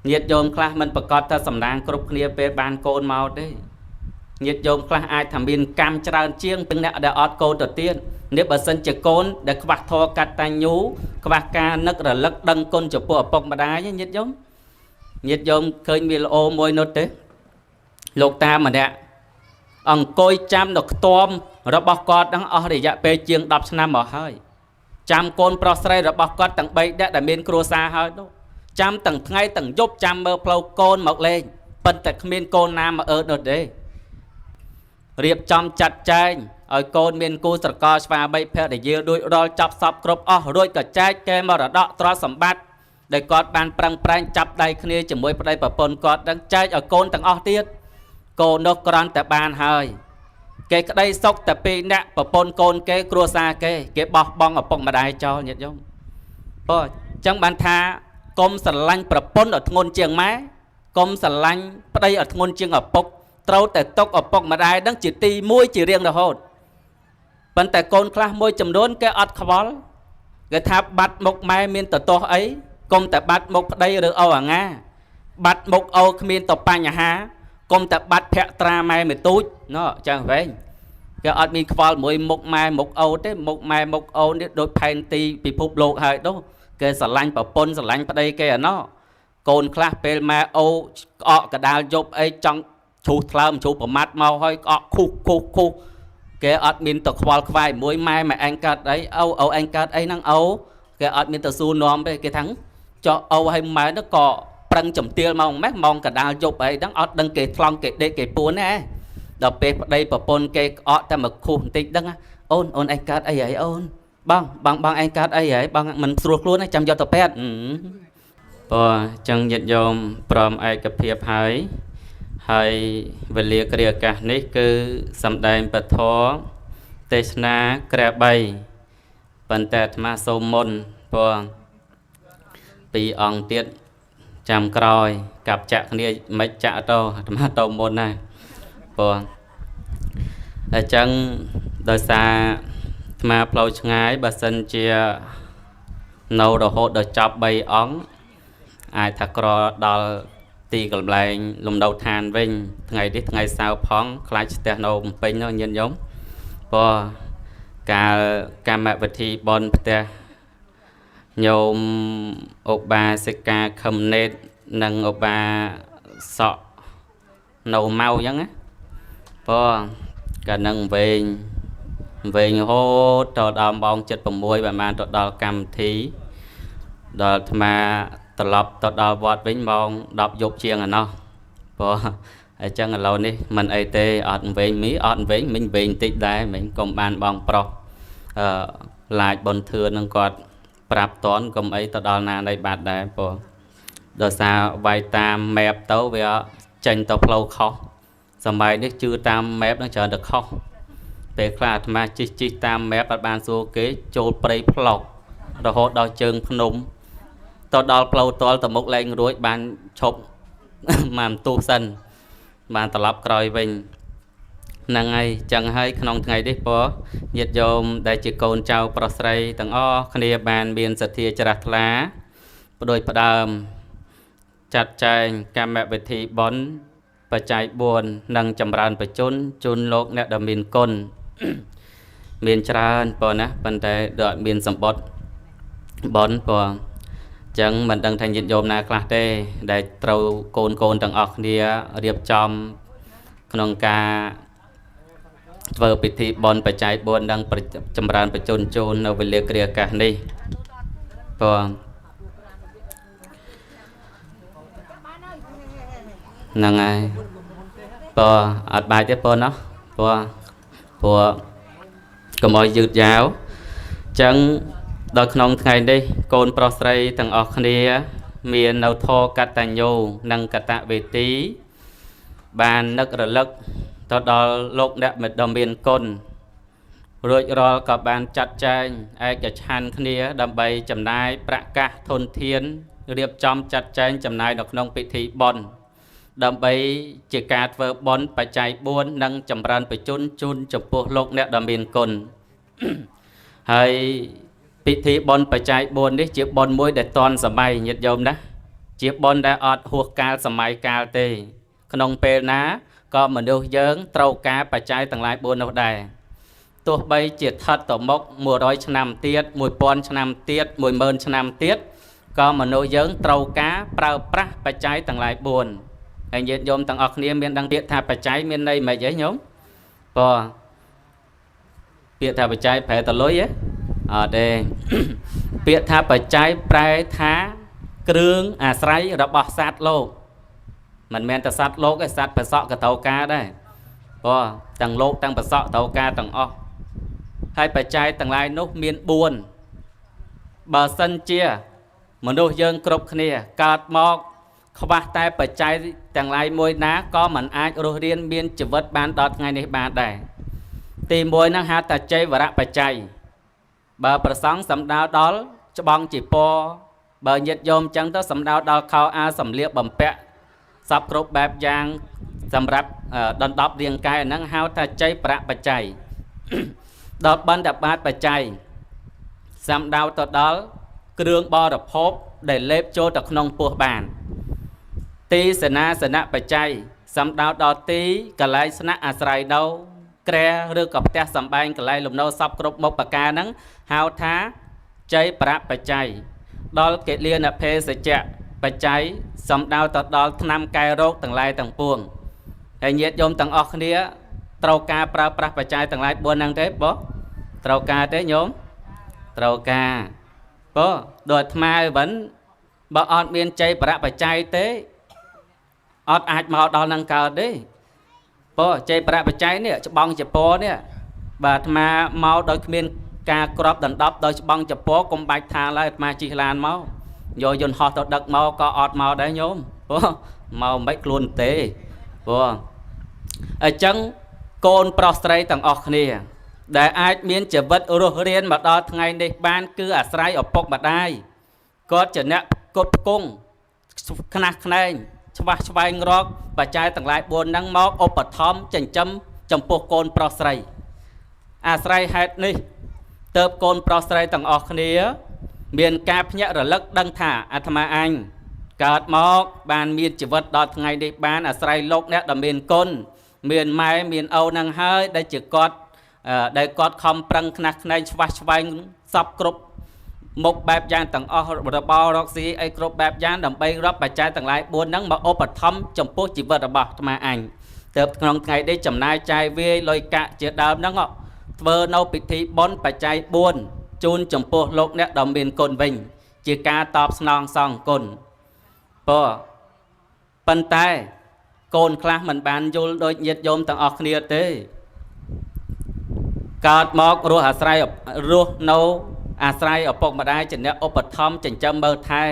nhiệt dồnខ្លះមិនប្រកាសថាសំណាងគ្រប់គ្នាពេលបានកូនមកទេញាតិញោមខ្លះអាចថាមានកម្មច្រើនជាងពីអ្នកដែលអត់កូនទៅទៀតនេះបើសិនជាកូនដែលខ្វះធម៌កតញ្ញូខ្វះការនឹករលឹកដឹងគុណចំពោះឪពុកម្ដាយញាតិញោមឃើញវាល្អមួយនោះទេលោកតាម្នាក់អង្គុយចាំនៅខ្ទមរបស់គាត់នឹងអស់រយៈពេលជាង10ឆ្នាំមកហើយចាំកូនប្រុសស្រីរបស់គាត់ទាំង3នាក់ដែលមានគ្រួសារហើយនោះចាំទាំងថ្ងៃទាំងយប់ចាំមើលផ្លូវកូនមកលេងប៉ុន្តែគ្មានកូនណាមកអឺនោះទេរៀបចំចាត់ចែងឲ្យកូនមានគូស្រករស្វាមីភរិយាដូចរាល់ចាប់សពគ្រប់អស់រួចក៏ចែកកែមរតកទ្រព្យសម្បត្តិដែលគាត់បានប្រឹងប្រែងចាប់ដៃគ្នាជាមួយប្តីប្រពន្ធគាត់នឹងចែកឲ្យកូនទាំងអស់ទៀតកូននោះគ្រាន់តែបានហើយគេក្តីសុខតែពីរនាក់ប្រពន្ធកូនគេគ្រួសារគេបោះបង់ឪពុកម្ដាយចោលញាតិញោមអញ្ចឹងបានថាកុំស្រឡាញ់ប្រពន្ធឲ្យធ្ងន់ជាងម៉ែកុំស្រឡាញ់ប្តីឲ្យធ្ងន់ជាងឪពុកត្រូវតែទុកឪពុកម្ដាយនឹងជាទី1ជារៀងរហូតប៉ុន្តែកូនខ្លះមួយចំនួនគេអត់ខ្វល់គេថាបាត់មុខម៉ែមានតទោសអីកុំតែបាត់មុខប្តីឬអូអាងាបាត់មុខអូគ្មានតបញ្ហាកុំតែបាត់ភក្ត្រាម៉ែមួយទូចណោះចឹងវិញគេអត់មានខ្វល់មួយមុខម៉ែមុខអូទេមុខម៉ែមុខអូនេះដូចផែនទីពិភពលោកហើយនោះគេស្រឡាញ់ប្រពន្ធស្រឡាញ់ប្តីគេអាណោះកូនខ្លះពេលម៉ែអូក្អកកដាលយប់អីចង់ជ្រុះថ្លើមជ្រុះប្រមាត់មកហើយក្អកខុសគេអត់មានទៅខ្វល់ខ្វាយមួយម៉ែអញកើតអីអូអញកើតអីហ្នឹងអូគេអត់មានទៅសួរនាំទេគេថាចោះអូឲ្យម៉ែនោះក៏ប្រឹងចំទាលមកម៉េះម៉ោងកដាលយប់អីហ្នឹងអត់ដឹងគេថ្លង់គេដេកគេពួនណាដល់ពេលប្តីប្រពន្ធគេក្អកតែមកខុសបន្តិចដឹងអូនអញកើតអីហើយអូនបងអញកើតអីហើយបងមិនស្រួលខ្លួនទេចាំយកទៅពេទ្យព្រោះចឹងញាតិញោមព្រមឯកភាពហើយវេលាគ្រាអាកាសនេះគឺសម្ដែងពធទេសនាក្រែ3ប៉ុន្តែអាត្មាសូមមុនព្រោះពីរអង្គទៀតចាំក្រោយកាប់ចាក់គ្នាមិនចាក់ទៅអាត្មាទៅមុនណាព្រោះអញ្ចឹងដោយសារអាត្មាផ្លូវឆ្ងាយបើសិនជានៅរហូតដល់ចប់3អង្គអាចថាក្រដល់ទីកន្លែងលំនៅឋានវិញថ្ងៃនេះថ្ងៃសៅរ៍ផងខ្លាចស្ទះនៅភ្នំពេញនោះញាតិញោមព្រោះកាលកម្មវិធីបន់ផ្ទះញោមឧបាសិកាខឹមណេតនិងឧបាសក់នៅម៉ៅអញ្ចឹងណាព្រោះកាលនឹងវិញរហូតដល់ម៉ោង 7:06 បានទៅដល់កម្មវិធីដល់អាត្មាត្រឡប់ទៅដល់វត្តវិញម៉ោង 10 យប់ជាងឯណោះព្រោះអញ្ចឹងឥឡូវនេះមិនអីទេអត់វិញមិញវិញបន្តិចដែរមិញកុំបានបងប្រុសឡាយបនធឿននឹងគាត់ប្រាប់តន់កុំអីទៅដល់ណានៃបាត់ដែរព្រោះដោយសារវាយតាម map ទៅវាចេញទៅផ្លូវខុសសម័យនេះជឿតាម map នឹងច្រើនតែខុសពេលខ្លះអាត្មាជិះតាម map អត់បានសួរគេចូលព្រៃផ្លុករហូតដល់ជើងភ្នំទៅដល់ផ្លូវតលទៅមុខលែងរួចបានឈប់មកបន្ទុះសិនបានត្រឡប់ក្រោយវិញហ្នឹងហើយចឹងហើយក្នុងថ្ងៃនេះព្រោះញាតិញោមដែលជាកូនចៅប្រុសស្រីទាំងអស់គ្នាបានមានសទ្ធាជ្រះថ្លាបដូចផ្ដើមចាត់ចែងកម្មវិធីបុណ្យបច្ច័យ4និងចម្រើនបច្ចុប្បន្នជូនលោកអ្នកដែលមានគុណមានច្រើនប៉ុណ្ណាប៉ុន្តែដូចមានសម្បត្តិបុណ្យព្រោះចឹងមិនដឹងថាញាតិញោមណាខ្លះទេដែលត្រូវកូនទាំងអស់គ្នារៀបចំក្នុងការធ្វើពិធីបុណ្យបច្ច័យ4និងចម្រើនបច្ចុប្បន្នជូននៅវេលាគ្រាអាកាសនេះព្រោះហ្នឹងហើយព្រោះអត់បាយទេព្រោះណោះព្រោះកុំឲ្យយឺតយ៉ាវចឹងដល់ក្នុងថ្ងៃនេះកូនប្រុសស្រីទាំងអស់គ្នាមាននៅធម៌កតញ្ញូនិងកតវេទីបាននឹករលឹកទៅដល់លោកអ្នកដ៏មានគុណរួចរាល់ក៏បានចាត់ចែងឯកច្ឆន្ទគ្នាដើម្បីចំណាយប្រាក់កាសធនធានរៀបចំចាត់ចែងចំណាយនៅក្នុងពិធីបុណ្យដើម្បីជាការធ្វើបុណ្យបច្ច័យ4និងចម្រើនបច្ចុប្បន្នជូនចំពោះលោកអ្នកដ៏មានគុណហើយពិធីបុណ្យបច្ច័យ4នេះជាបុណ្យមួយដែលតន់សម័យញាតិញោមណា ជាបនដែលអត់ហួសកាលសម័យកាលទេក្នុងពេលណាក៏មនុស្សយើងត្រូវការបច្ច័យទាំងឡាយ4នោះដែរទោះបីជាថិតទៅមុខ100ឆ្នាំទៀត1000ឆ្នាំទៀត10000ឆ្នាំទៀតក៏មនុស្សយើងត្រូវការប្រើប្រាស់បច្ច័យទាំងឡាយ4ហើយញាតិញោមទាំងអស់គ្នាមានដឹងពាក្យថាបច្ច័យមានន័យមិនអីញោមព្រោះពាក្យថាបច្ច័យប្រែតលុយហ៎អត់ទេពាក្យថាបច្ច័យប្រែថាគ្រឿងអាស្រ័យរបស់សត្វលោកមិនមែនតែសត្វលោកទេសត្វប្រសក់ក៏ត្រូវការដែរព្រោះទាំងលោកទាំងប្រសក់ត្រូវការទាំងអស់ហើយបច្ច័យទាំងឡាយនោះមាន4បើសិនជាមនុស្សយើងគ្រប់គ្នាកើតមកខ្វះតែបច្ច័យទាំងឡាយមួយណាក៏មិនអាចរស់រានមានជីវិតបានដល់ថ្ងៃនេះបានដែរទី1ហ្នឹងហៅថាចៃវរៈបច្ច័យបើប្រសង់សំដៅដល់ច្បងជីពរបើញាតិញោមចឹងទៅសំដៅដល់ខោអាវសម្លៀកបំពាក់សពគ្រប់បែបយ៉ាងសម្រាប់ដណ្ដប់រាងកាយហ្នឹងហៅថាចៃប្រៈបច្ច័យដល់បណ្ឌបាតបច្ច័យសំដៅទៅដល់គ្រឿងបរិភោគដែលលេបចូលទៅក្នុងពោះបានទីសេនាសនៈបច្ច័យសំដៅដល់ទីកន្លែងស្នាក់អាស្រ័យនៅក្រែឬក៏ផ្ទះសម្បែងកន្លែងលំនៅសពគ្រប់មុខប្រការហ្នឹងហៅថាចៃប្រៈបច្ច័យដល់កិលានភេសជ្ជៈបច្ច័យសំដៅទៅដល់ថ្នាំកែរោគទាំងឡាយទាំងពួងហើយញាតិញោមទាំងអស់គ្នាត្រូវការប្រើប្រាស់បច្ច័យទាំងឡាយ4ហ្នឹងទេបងត្រូវការទេញោមត្រូវការបងដូចអាត្មាវិញបើអត់មានចៃប្រៈបច្ច័យទេអត់អាចមកដល់នឹងកើតទេបងចៃប្រៈបច្ច័យនេះច្បងចពរនេះបាទអាត្មាមកដោយគ្មានការក្របដណ្ដប់ដោយច្បងចពរកុំបាច់ថាឡើយអាត្មាជិះឡានមកយកយន្តហោះទៅដឹកមកក៏អត់មកដែរញោមព្រោះមកមិនខ្លួនទេព្រោះអញ្ចឹងកូនប្រុសស្រីទាំងអស់គ្នាដែលអាចមានជីវិតរស់រានមកដល់ថ្ងៃនេះបានគឺអាស្រ័យឪពុកម្ដាយគាត់ជាអ្នកគត់ផ្គង់ខ្នះខ្នែងច្បាស់ស្វែងរកបច្ច័យទាំងឡាយ4ហ្នឹងមកឧបត្ថម្ភចិញ្ចឹមចំពោះកូនប្រុសស្រីអាស្រ័យហេតុនេះទើបកូនប្រុសស្រីទាំងអស់គ្នាមានការភ្ញាក់រលឹកដឹងថាអាត្មាអញកើតមកបានមានជីវិតដល់ថ្ងៃនេះបានអាស្រ័យលោកអ្នកដែលមានគុណមានម៉ែមានឪនឹងហើយដែលជាគាត់ដែលគាត់ខំប្រឹងខ្នះខ្នែងស្វះស្វែងសពគ្រប់មុខបែបយ៉ាងទាំងអស់របររកស៊ីអីគ្រប់បែបយ៉ាងដើម្បីរកបច្ច័យទាំងឡាយ4ហ្នឹងមកឧបត្ថម្ភចំពោះជីវិតរបស់អាត្មាអញទើបក្នុងថ្ងៃនេះចំណាយចាយវាយលុយកាក់ជាដើមហ្នឹងធ្វើនៅពិធីបុណ្យបច្ច័យ4ជូនចំពោះលោកអ្នកដែលមានគុណវិញជាការតបស្នងសងគុណប៉ុន្តែកូនខ្លះមិនបានយល់ដូចញាតិញោមទាំងអស់គ្នាទេកើតមករស់អាស្រ័យរស់នៅអាស្រ័យឪពុកម្ដាយជាអ្នកឧបត្ថម្ភចិញ្ចឹមមើលថែ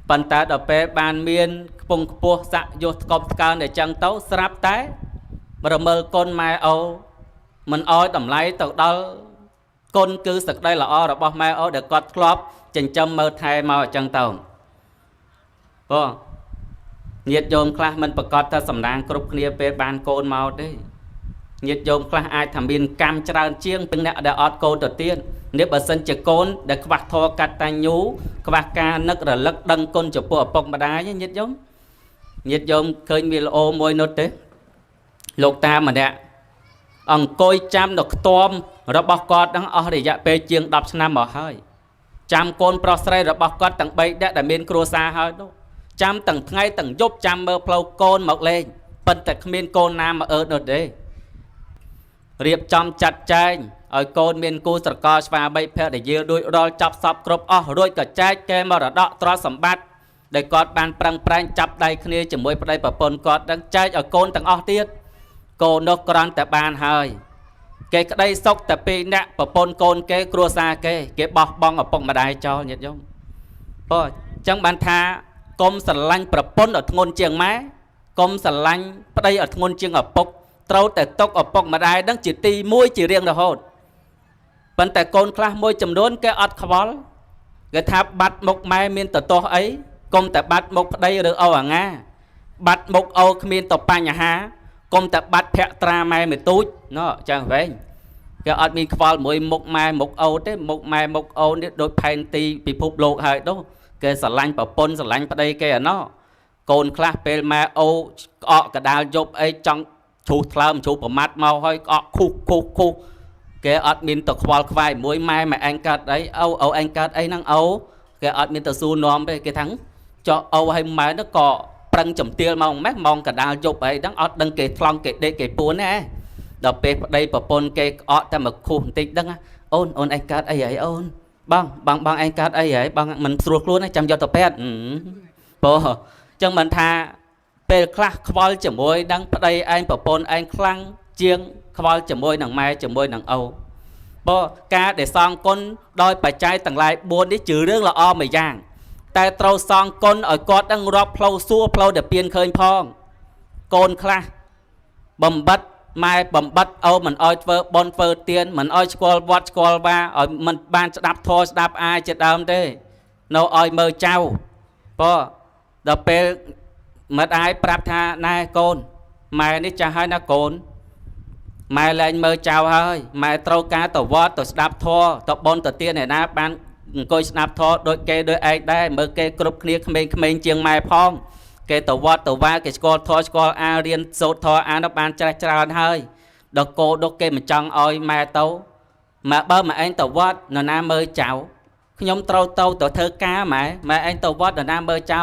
ប៉ុន្តែដល់ពេលបានមានខ្ពង់ខ្ពស់សាក់យុះថ្កប់ថ្កើងតែចឹងទៅស្រាប់តែរមើលគុណម៉ែឪមិនអោយតម្លៃទៅដល់គុណគឺសេចក្តីល្អរបស់ម៉ែឪដែលគាត់ធ្លាប់ចិញ្ចឹមមើលថែមកអញ្ចឹងទៅព្រោះញាតិញោមខ្លះមិនប្រកាសថាសំណាងគ្រប់គ្នាពេលបានកូនមកទេញាតិញោមខ្លះអាចថាមានកម្មច្រើនជាងពីអ្នកដែលអត់កូនទៅទៀតនេះបើសិនជាកូនដែលខ្វះធម៌កតញ្ញូខ្វះការនឹករលឹកដឹងគុណចំពោះឪពុកម្ដាយញាតិញោមឃើញមានល្អមួយនោះទេលោកតាម្នាក់អង្គុយចាំនៅខ្ទមរបស់គាត់ហ្នឹងអស់រយៈពេលជាង10ឆ្នាំមកហើយចាំកូនប្រុសស្រីរបស់គាត់ទាំង3នាក់ដែលមានគ្រួសារហើយនោះចាំទាំងថ្ងៃទាំងយប់ចាំមើលផ្លូវកូនមកលេងប៉ុន្តែគ្មានកូនណាមកនោះទេរៀបចំចាត់ចែងឲ្យកូនមានគូស្រករស្វាមីភរិយារួចរាល់ចាប់សពគ្រប់អស់រួចក៏ចែកកេរមរតកទ្រព្យសម្បត្តិដែលគាត់បានប្រឹងប្រែងចាប់ដៃគ្នាជាមួយប្តីប្រពន្ធគាត់នឹងចែកឲ្យកូនទាំងអស់ទៀតកូននោះគ្រាន់តែបានហើយគេក្តីសុខតែពីរនាក់ប្រពន្ធកូនគេគ្រួសារគេបោះបង់ឪពុកម្ដាយចោលញាតិញោមព្រោះអញ្ចឹងបានថាកុំស្រឡាញ់ប្រពន្ធឲ្យធ្ងន់ជាងម៉ែកុំស្រឡាញ់ប្តីឲ្យធ្ងន់ជាងឪពុកត្រូវតែទុកឪពុកម្ដាយនឹងជាទី1ជារៀងរហូតប៉ុន្តែកូនខ្លះមួយចំនួនគេអត់ខ្វល់គេថាបាត់មុខម៉ែមានតទាស់អីកុំតែបាត់មុខប្តីឬអូអាងាបាត់មុខអូគ្មានតបញ្ហាកុំតែបាត់ភក្ត្រាម៉ែមួយទូចណោះចឹងវែងគេអត់មានខ្វល់មួយមុខម៉ែមុខអូទេមុខម៉ែមុខអូនេះដូចផែនទីពិភពលោកហើយនោះ គេស្រឡាញ់ប្រពន្ធស្រឡាញ់ប្តីគេអាណោះកូនខ្លះពេលម៉ែអូក្អកកដាលយប់អីចង់ជ្រុះថ្លើមជ្រុះប្រមាត់មកហើយក្អកឃុះគេអត់មានទៅខ្វល់ខ្វាយមួយម៉ែឯងកើតអីអូឯងកើតអីហ្នឹងអូគេអត់មានទៅសួរនាំទេគេថាចុះអូហើយម៉ែនោះក៏ប្រឹងចំទាលមកម៉េះម៉ោងកដាលយប់អីហ្នឹងអត់ដឹងគេថ្លង់គេដេកគេពួនទេដល់ពេលប្តីប្រពន្ធគេក្អកតែមកឃុះបន្តិចហ្នឹងអូនឯងកើតអីហើយអូនបងឯងកើតអីហើយបងមិនស្រួលខ្លួនទេចាំយកទៅពេទ្យពោចឹងមិនថាពេលខ្លះខ្វល់ជាមួយនឹងប្តីឯងប្រពន្ធឯងខ្លាំងជាងខ្វល់ជាមួយនឹងម៉ែជាមួយនឹងអូបើការដែលសងគុណដោយបច្ច័យទាំងឡាយ4នេះជារឿងល្អមួយយ៉ាងតែត្រូវសងគុណឲ្យគាត់នឹងរាប់ផ្លូវសួរផ្លូវដែលពៀនឃើញផងកូនខ្លះបំបត្តិម៉ែបំបត្តិអូមិនអោយធ្វើបន់ធ្វើទានមិនអោយស្គាល់វត្តស្គាល់វាឲ្យមិនបានស្ដាប់ធម៌ស្ដាប់អាយជាដើមទេនៅអោយមើលចៅបើដល់ពេលមិត្តអាយប្រាប់ថាណែកូនម៉ែនេះចាស់ហើយណាកូនម៉ែលែងមើលចៅហើយម៉ែត្រូវការទៅវត្តទៅស្ដាប់ធម៌ទៅបន់ទៅទានឯណាបានអង្គុយស្ដាប់ធម៌ដូចគេដូចឯងដែរមើលគេគ្រប់គ្នាក្មេងជាងម៉ែផងគេទៅវត្តទៅវាគេស្គាល់ធម៌ស្គាល់អារៀនសូត្រធម៌អានោះបានច្រេះច្រើនហើយដល់កោដុកគេមិនចង់ឲ្យម៉ែទៅម៉ែបើម៉ែឯងទៅវត្តនរណាមើលចៅខ្ញុំត្រូវទៅធ្វើការម៉ែឯងទៅវត្តនរណាមើលចៅ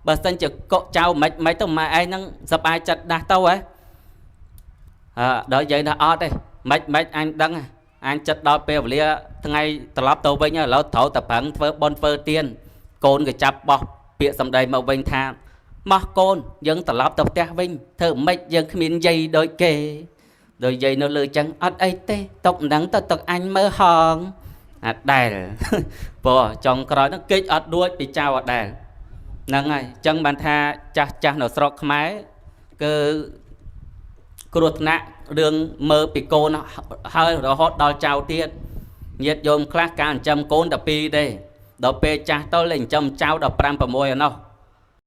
បើសិនជាកក់ចៅមិនទៅម៉ែឯងហ្នឹងសប្បាយចិត្តដាស់ទៅហ៎ដល់និយាយថាអត់ទេមិនអញដឹងអញចិត្តដល់ពេលវេលាថ្ងៃត្រឡប់ទៅវិញឥឡូវត្រូវតែប្រឹងធ្វើបន់ធ្វើទានកូនក៏ចាប់បោះពាក្យសម្ដីមកវិញថាមកកូនយើងត្រឡប់ទៅផ្ទះវិញធ្វើមិនយើងគ្មានយាយដូចគេដោយយាយនៅលើចឹងអត់អីទេຕົកហ្នឹងទៅទឹកអញមើលហងអត់ដែលព្រោះចុងក្រោយហ្នឹងគេចអត់ដួចពីចៅអត់ដែលហ្នឹងហើយចឹងបានថាចាស់នៅស្រុកខ្មែរគឺគ្រោះថ្នាក់រឿងមើលពីកូនហើយរហូតដល់ចៅទៀតញាតិញោមខ្លះការចិញ្ចឹមកូនតែ2ទេដល់ពេលចាស់ទៅលេងចិញ្ចឹមចៅ15 6ឯណោះ